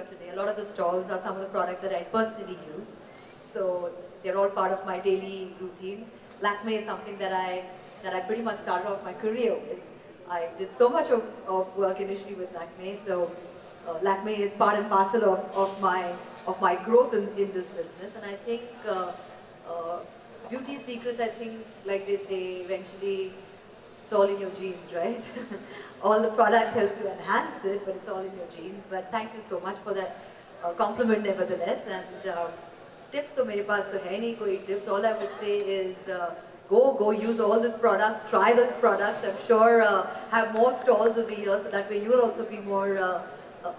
here today. A lot of the stalls are some of the products that I personally use. So they're all part of my daily routine. Lakme is something that I pretty much started off my career with. I did so much of work initially with Lakme, so Lakme is part and parcel of my growth in this business. And I think beauty secrets, I think, like they say, eventually it's all in your genes, right? All the products help you enhance it, but it's all in your genes. But thank you so much for that compliment nevertheless. And tips to mere paas to hai nahi koi tips. All I would say is go use all the products, try those products. I'm sure have more stalls over here, so that way you'll also be more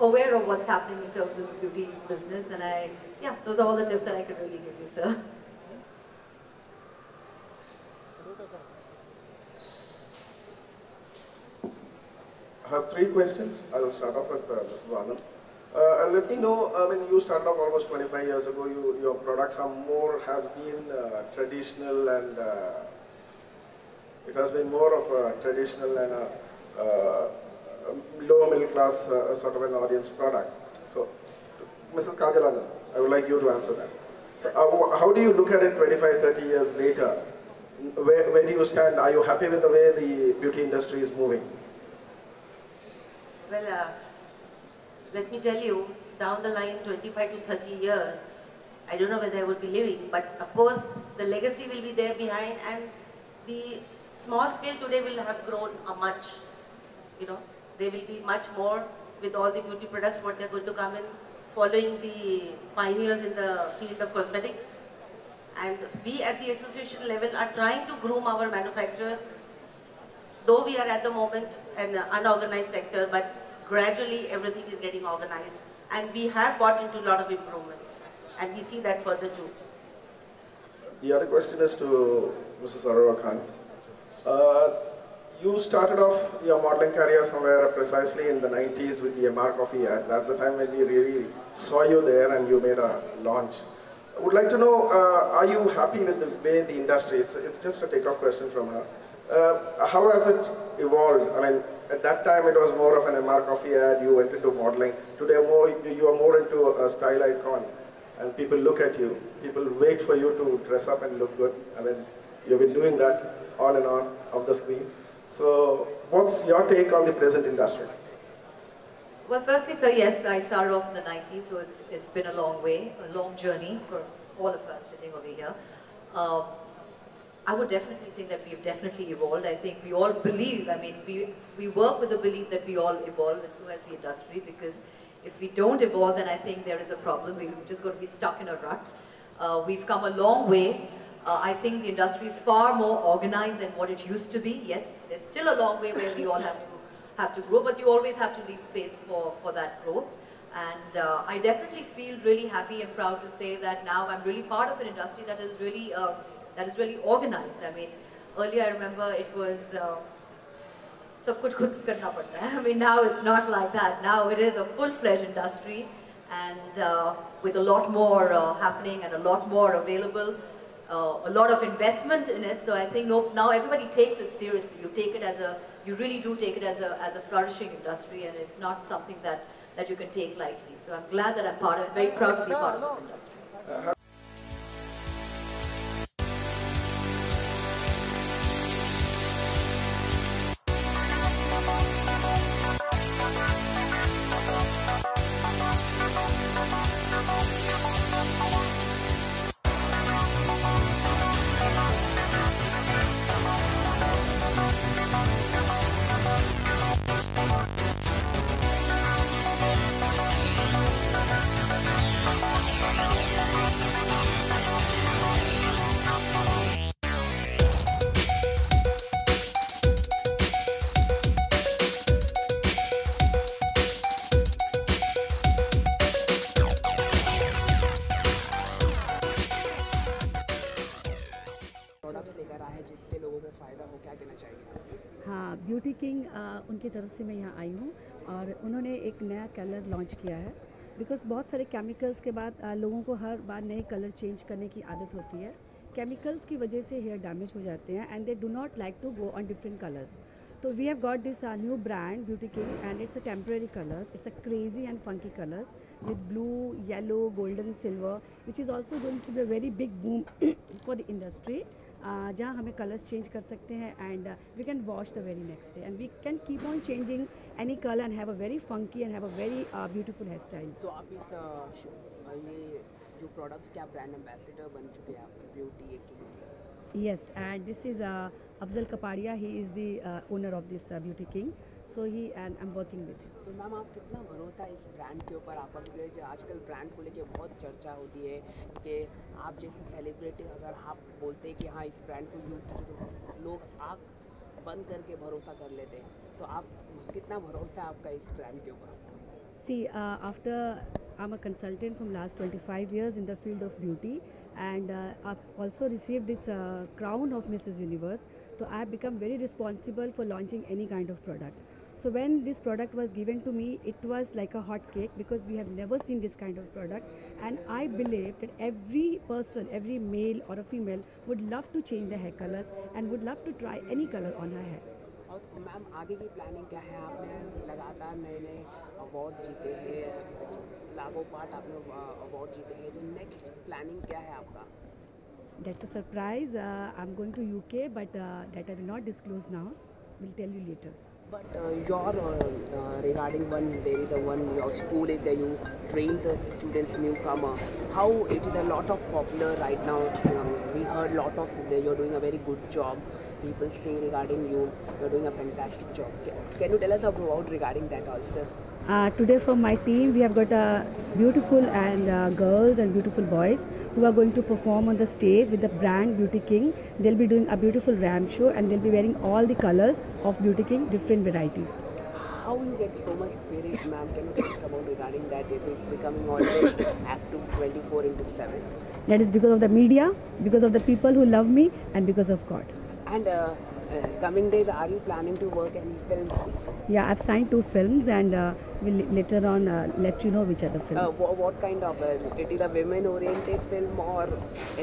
aware of what's happening in terms of the beauty business. And yeah, those are all the tips that I could really give you, sir. I have 3 questions. I will start off with Mrs. Anand. Let me know, I mean, you started off almost 25 years ago. Your products are has been traditional, and it has been more of a traditional and a lower middle class sort of an audience product. So, Mrs. Kajal Anand, I would like you to answer that. So, how do you look at it 25, 30 years later? Where do you stand? Are you happy with the way the beauty industry is moving? Well, let me tell you, down the line, 25 to 30 years, I don't know whether I would be living, but of course, the legacy will be there behind, and the small scale today will have grown much. You know, there will be much more with all the beauty products, what they're going to come in, following the pioneers in the field of cosmetics. And we at the association level are trying to groom our manufacturers, though we are at the moment an unorganized sector, but gradually everything is getting organized. And we have brought into a lot of improvements. And we see that further too. The other question is to Mrs. Aurora Khan. You started off your modeling career somewhere precisely in the 90s with the MR Coffee ad. That's the time when we really saw you there and you made a launch. I would like to know, are you happy with the way the industry, it's just a takeoff question from her. How has it evolved? I mean, at that time it was more of an MR Coffee ad, you went into modeling. Today you are more into a style icon, and people look at you, people wait for you to dress up and look good. I mean, you've been doing that on and on of the screen. So what's your take on the present industry? Well, firstly, sir, yes, I started off in the 90s, so it's been a long way, a long journey for all of us sitting over here. I would definitely think that we've definitely evolved. I think we all believe, I mean, we work with the belief that we all evolve, and so has the industry, because if we don't evolve, then I think there is a problem. We're just going to be stuck in a rut. We've come a long way. I think the industry is far more organized than what it used to be. Yes, there's still a long way where we all have to grow, but you always have to leave space for that growth. And I definitely feel really happy and proud to say that now I'm really part of an industry that is really organized. I mean, earlier I remember it was sab kuch khud karna padta hai. I mean, now it's not like that. Now it is a full-fledged industry, and with a lot more happening and a lot more available. A lot of investment in it, so I think now everybody takes it seriously. You really do take it as a flourishing industry, and it's not something that you can take lightly. So I'm glad that I'm part of it, very proud to be part of this industry. हाँ, beauty king उनकी तरफ से मैं यहाँ आई हूँ और उन्होंने एक नया कलर लॉन्च किया है। बिकॉज़ बहुत सारे केमिकल्स के बाद लोगों को हर बार नए कलर चेंज करने की आदत होती है। केमिकल्स की वजह से हेयर डैमेज हो जाते हैं and they do not like to go on different colours. So we have got this new brand, Beauty King, and it's a temporary colors. It's a crazy and funky colors with blue, yellow, golden, silver, which is also going to be a very big boom for the industry. जहाँ हमें colours change कर सकते हैं and we can wash the very next day and we can keep on changing any colour and have a very funky and have a very beautiful hair style. तो आप इस ये जो प्रोडक्ट्स के आप ब्रांड एम्बेसडर बन चुके हैं आप beauty king. Yes, and this is Afzal Kapadia. He is the owner of this Beauty King. So I'm working with him. तो मैम आप कितना भरोसा इस ब्रांड के ऊपर आपका, क्योंकि जो आजकल ब्रांड को लेके बहुत चर्चा होती है कि आप जैसे सेलिब्रिटी अगर आप बोलते हैं कि हाँ इस ब्रांड को यूज़ कीजिए तो लोग आँख बंद करके भरोसा कर लेते हैं, तो आप कितना भरोसा है आपका इस ब्रांड के ऊपर? See, after I'm a consultant from last 25 years in the field of beauty, and I've also received this crown of Mrs. Universe. So I've become very responsible for launching any kind of product. So when this product was given to me, it was like a hot cake because we have never seen this kind of product. And I believe that every person, every male or a female would love to change their hair colors and would love to try any color on her hair. और ma'am आगे की planning क्या है? आपने लगातार नए नए award जीते हैं, लागो पार्ट आपने अवार्ड जीते हैं, तो नेक्स्ट प्लानिंग क्या है आपका? That's a surprise. I'm going to UK, but that I will not disclose now. We'll tell you later. But your regarding there is your school is there, you train the students newcomer. How it is a lot of popular right now. We heard lot of you're doing a very good job. People say regarding you're doing a fantastic job. Can you tell us about regarding that also? Today from my team we have got beautiful and girls and beautiful boys who are going to perform on the stage with the brand Beauty King. They'll be doing a beautiful ramp show and they'll be wearing all the colors of Beauty King, different varieties. How you get so much spirit, ma'am? Can you tell us about regarding that? It is becoming always active 24/7. That is because of the media, because of the people who love me, and because of God. And coming days, are you planning to work any films? Yeah, I've signed 2 films and we'll later on let you know which are the films. What kind of, it is a women-oriented film or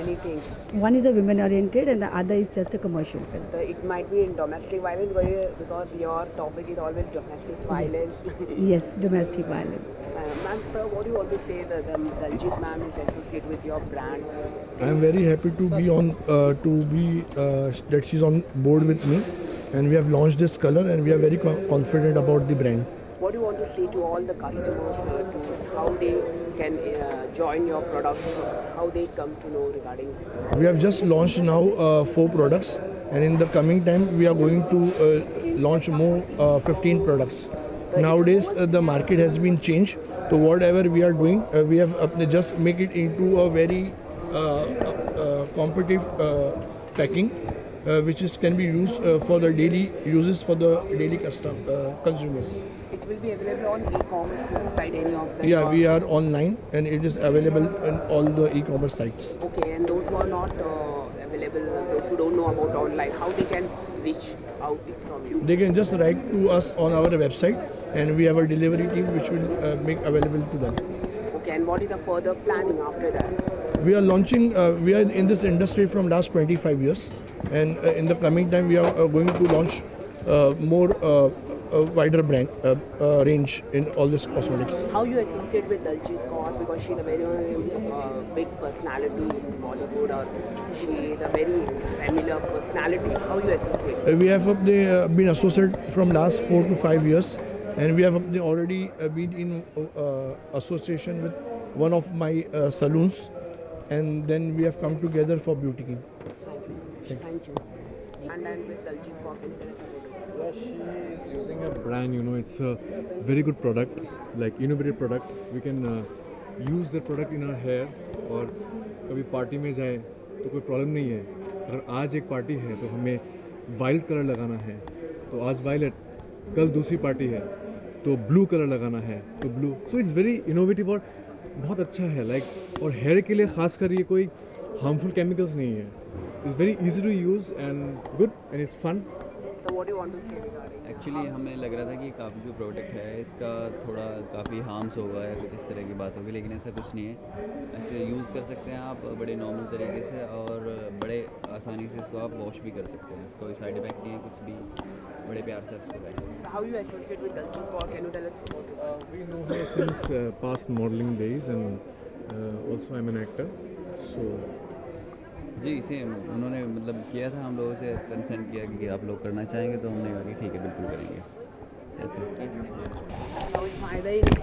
anything? One is a women-oriented and the other is just a commercial film. It might be in domestic violence because your topic is always domestic violence. Yes, domestic violence. Ma'am, sir, what do you want to say that Daljit ma'am is associated with your brand? I am very happy to be on, that she's on board with me, and we have launched this color and we are very confident about the brand. What do you want to say to all the customers to how they can join your products, how they come to know regarding? We have just launched now 4 products, and in the coming time we are going to launch more 15 products. Nowadays the market has been changed, so whatever we are doing, we have just make it into a very competitive packing, which can be used for the daily uses for the daily consumers. It will be available on e-commerce website, any of them? Yeah, we are online and it is available on all the e-commerce sites. Okay, and those who are not available, those who don't know about online, how they can reach out from you? They can just write to us on our website and we have a delivery team which will make available to them. Okay, and what is the further planning after that? We are launching, we are in this industry from last 25 years, and in the coming time we are going to launch more wider brand range in all this cosmetics. How you associate with Daljit Kaur, because she is a very big personality in Bollywood, or she is a very familiar personality. How you associate? We have been associated from last 4 to 5 years, and we have already been in association with one of my saloons, and then we have come together for Beauty King. Thank you. And then with Daljit Kaur, yeah, she is using a brand, it's a very good product, like innovative product. We can use the product in our hair, और कभी party में जाए तो कोई problem नहीं है. अगर आज एक पार्टी है तो हमें वायलेट कलर लगाना है तो आज वायलेट, कल दूसरी पार्टी है तो ब्लू कलर लगाना है तो blue. So it's very innovative और बहुत अच्छा है, लाइक, और हेयर के लिए खास कर ये कोई हार्मफुल केमिकल्स नहीं है. It's very easy to use and good and it's fun. So what do you want to say regarding? Actually हमें लग रहा था कि काफ़ी जो प्रोडक्ट है इसका थोड़ा काफ़ी हार्म्स होगा या कुछ इस तरह की बात होगी, लेकिन ऐसा कुछ नहीं है। इसे यूज़ कर सकते हैं आप बड़े नॉर्मल तरीके से और बड़े आसानी से इसको आप वॉश भी कर सकते हैं। इसका कोई साइड इफेक्ट नहीं है कुछ भी, बड़े प्यार से आप इसको बैठ सकते हैं। How you associate with Daljit Kaur? Can you tell us about it? We know her since past modeling days and also I'm an actor. So जी सेम उन्होंने मतलब किया था, हम लोगों से कंसेंट किया कि आप लोग करना चाहेंगे तो हमने कहा कि ठीक है बिल्कुल करेंगे ऐसे। कोई फायदा ही नहीं।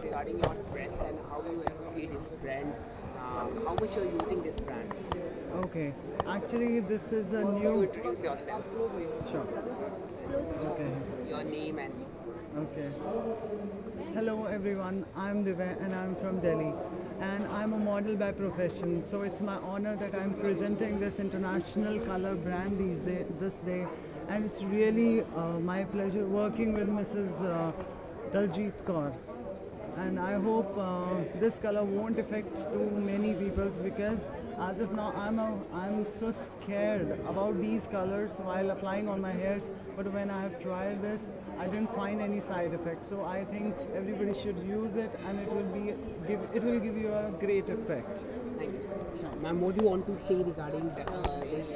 Regarding your dress and how you associate this brand, how much you're using this brand? Okay, actually this is a First new. you introduce yourself. Sure. Okay. Your name and Okay. Hello everyone, I'm Divya and I'm from Delhi and I'm a model by profession. So it's my honor that I'm presenting this international color brand this day, and it's really my pleasure working with Mrs. Daljit Kaur. And I hope this color won't affect too many people's, because as of now I'm so scared about these colors while applying on my hairs, but when I have tried this I didn't find any side effects. So I think everybody should use it and it will give you a great effect. thank you. Sure. Ma'am, what do you want to say regarding this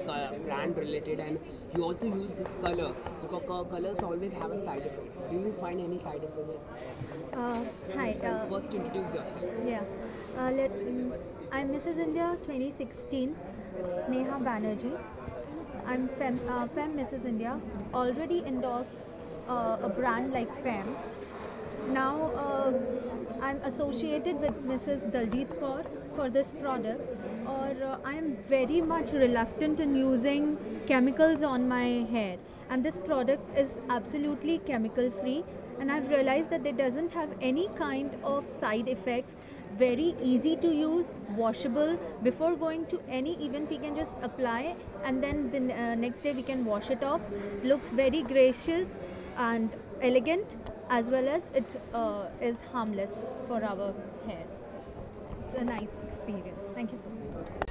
brand related, and you also use this color because colors always have a side effect. Do you find any side effect? Hi. First introduce yourself. Yeah. I'm Mrs. India 2016, Neha Banerjee. I'm Fem Mrs. India. Already endorse a brand like Fem. Now I'm associated with Mrs. Daljit Kaur for this product. Or I am very much reluctant in using chemicals on my hair, and this product is absolutely chemical free. And I've realized that it doesn't have any kind of side effects. Very easy to use, washable. Before going to any event, we can just apply, and then the next day we can wash it off. Looks very gracious and elegant, as well as it is harmless for our hair. It's a nice experience. Thank you so much.